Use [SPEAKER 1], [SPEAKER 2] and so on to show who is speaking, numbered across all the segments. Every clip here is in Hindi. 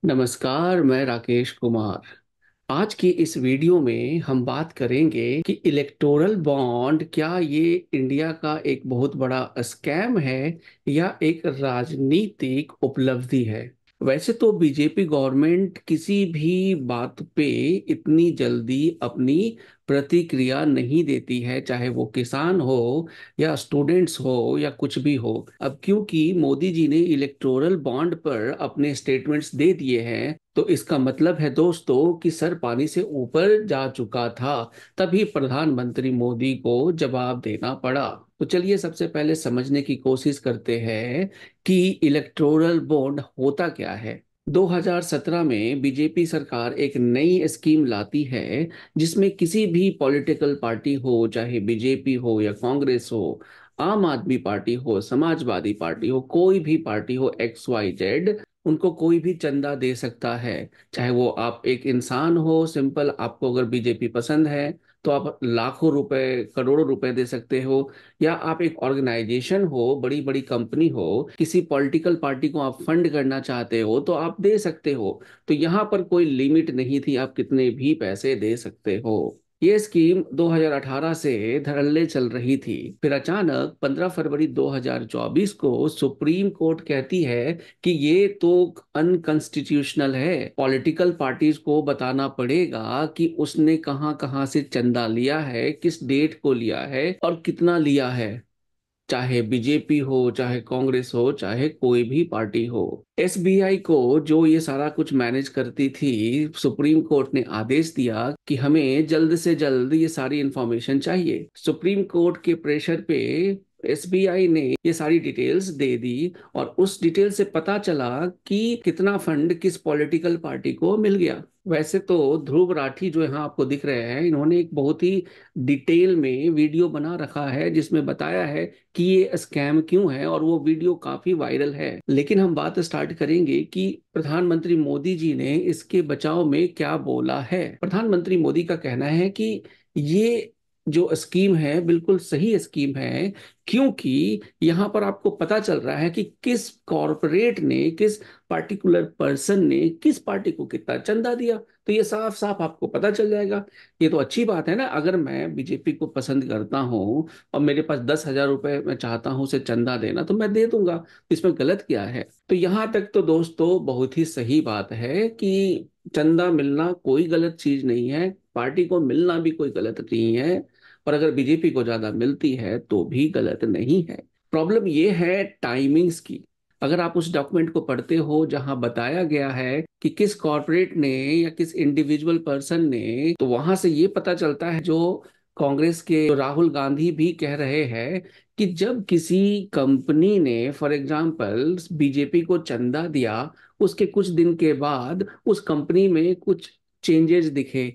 [SPEAKER 1] नमस्कार, मैं राकेश कुमार। आज की इस वीडियो में हम बात करेंगे कि इलेक्टोरल बॉन्ड क्या ये इंडिया का एक बहुत बड़ा स्कैम है या एक राजनीतिक उपलब्धि है। वैसे तो बीजेपी गवर्नमेंट किसी भी बात पे इतनी जल्दी अपनी प्रतिक्रिया नहीं देती है, चाहे वो किसान हो या स्टूडेंट्स हो या कुछ भी हो। अब क्योंकि मोदी जी ने इलेक्टोरल बॉन्ड पर अपने स्टेटमेंट्स दे दिए हैं, तो इसका मतलब है दोस्तों कि सर पानी से ऊपर जा चुका था। तभी प्रधानमंत्री मोदी को जवाब देना पड़ा। तो चलिए सबसे पहले समझने की कोशिश करते हैं कि इलेक्टोरल बॉन्ड होता क्या है। 2017 में बीजेपी सरकार एक नई स्कीम लाती है जिसमें किसी भी पॉलिटिकल पार्टी हो, चाहे बीजेपी हो या कांग्रेस हो, आम आदमी पार्टी हो, समाजवादी पार्टी हो, कोई भी पार्टी हो, एक्स वाई जेड, उनको कोई भी चंदा दे सकता है। चाहे वो आप एक इंसान हो सिंपल, आपको अगर बीजेपी पसंद है तो आप लाखों रुपए, करोड़ों रुपए दे सकते हो। या आप एक ऑर्गेनाइजेशन हो, बड़ी बड़ी कंपनी हो, किसी पॉलिटिकल पार्टी को आप फंड करना चाहते हो तो आप दे सकते हो। तो यहाँ पर कोई लिमिट नहीं थी, आप कितने भी पैसे दे सकते हो। ये स्कीम 2018 से धड़ल्ले चल रही थी। फिर अचानक 15 फरवरी 2024 को सुप्रीम कोर्ट कहती है कि ये तो अनकंस्टिट्यूशनल है। पॉलिटिकल पार्टीज को बताना पड़ेगा कि उसने कहां कहां से चंदा लिया है, किस डेट को लिया है और कितना लिया है। चाहे बीजेपी हो, चाहे कांग्रेस हो, चाहे कोई भी पार्टी हो। एसबीआई को, जो ये सारा कुछ मैनेज करती थी, सुप्रीम कोर्ट ने आदेश दिया कि हमें जल्द से जल्द ये सारी इंफॉर्मेशन चाहिए। सुप्रीम कोर्ट के प्रेशर पे एसबीआई ने ये सारी डिटेल्स दे दी और उस डिटेल से पता चला कि कितना फंड किस पॉलिटिकल पार्टी को मिल गया। वैसे तो ध्रुव राठी जो यहाँ आपको दिख रहे हैं, इन्होंने एक बहुत ही डिटेल में वीडियो बना रखा है जिसमें बताया है कि ये स्कैम क्यों है, और वो वीडियो काफी वायरल है। लेकिन हम बात स्टार्ट करेंगे कि प्रधानमंत्री मोदी जी ने इसके बचाव में क्या बोला है। प्रधानमंत्री मोदी का कहना है कि ये जो स्कीम है बिल्कुल सही स्कीम है, क्योंकि यहाँ पर आपको पता चल रहा है कि किस कॉरपोरेट ने, किस पार्टिकुलर पर्सन ने किस पार्टी को कितना चंदा दिया। तो ये साफ साफ आपको पता चल जाएगा। ये तो अच्छी बात है ना। अगर मैं बीजेपी को पसंद करता हूँ और मेरे पास 10,000 रुपए मैं चाहता हूँ उसे चंदा देना, तो मैं दे दूंगा। इसमें गलत क्या है। तो यहाँ तक तो दोस्तों बहुत ही सही बात है कि चंदा मिलना कोई गलत चीज नहीं है, पार्टी को मिलना भी कोई गलत नहीं है। और अगर बीजेपी को ज्यादा मिलती है तो भी गलत नहीं है। प्रॉब्लम ये है टाइमिंग्स की। अगर आप उस डॉक्यूमेंट को पढ़ते हो जहां बताया गया है कि किस कॉर्पोरेट ने या किस इंडिविजुअल पर्सन ने, तो वहां से ये पता चलता है, जो कांग्रेस के राहुल गांधी भी कह रहे हैं, कि जब किसी कंपनी ने फॉर एग्जांपल बीजेपी को चंदा दिया, उसके कुछ दिन के बाद उस कंपनी में कुछ चेंजेस दिखे।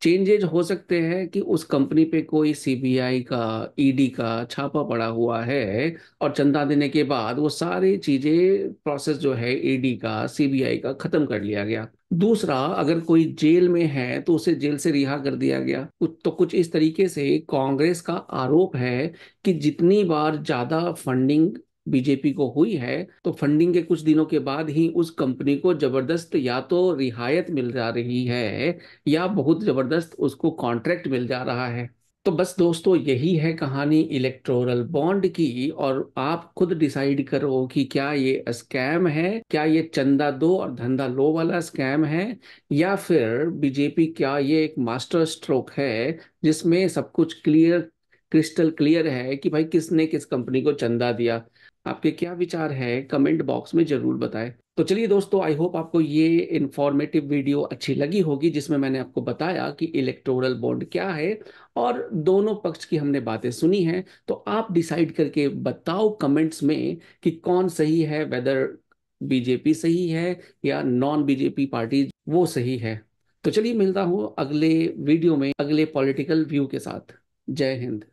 [SPEAKER 1] चेंजेज हो सकते हैं कि उस कंपनी पे कोई सीबीआई का, ईडी का छापा पड़ा हुआ है, और चंदा देने के बाद वो सारी चीजें, प्रोसेस जो है ईडी का, सीबीआई का, खत्म कर लिया गया। दूसरा, अगर कोई जेल में है तो उसे जेल से रिहा कर दिया गया। तो कुछ इस तरीके से कांग्रेस का आरोप है कि जितनी बार ज्यादा फंडिंग बीजेपी को हुई है, तो फंडिंग के कुछ दिनों के बाद ही उस कंपनी को जबरदस्त या तो रिहायत मिल जा रही है या बहुत जबरदस्त उसको कॉन्ट्रैक्ट मिल जा रहा है। तो बस दोस्तों यही है कहानी इलेक्टोरल बॉन्ड की। और आप खुद डिसाइड करो कि क्या ये स्कैम है, क्या ये चंदा दो और धंधा लो वाला स्कैम है, या फिर बीजेपी, क्या ये एक मास्टर स्ट्रोक है जिसमें सब कुछ क्लियर, क्रिस्टल क्लियर है कि भाई किसने किस कंपनी को चंदा दिया। आपके क्या विचार है कमेंट बॉक्स में जरूर बताएं। तो चलिए दोस्तों, आई होप आपको ये इंफॉर्मेटिव वीडियो अच्छी लगी होगी, जिसमें मैंने आपको बताया कि इलेक्टोरल बॉन्ड क्या है और दोनों पक्ष की हमने बातें सुनी हैं। तो आप डिसाइड करके बताओ कमेंट्स में कि कौन सही है, वेदर बीजेपी सही है या नॉन बीजेपी पार्टी वो सही है। तो चलिए मिलता हूँ अगले वीडियो में अगले पॉलिटिकल व्यू के साथ। जय हिंद।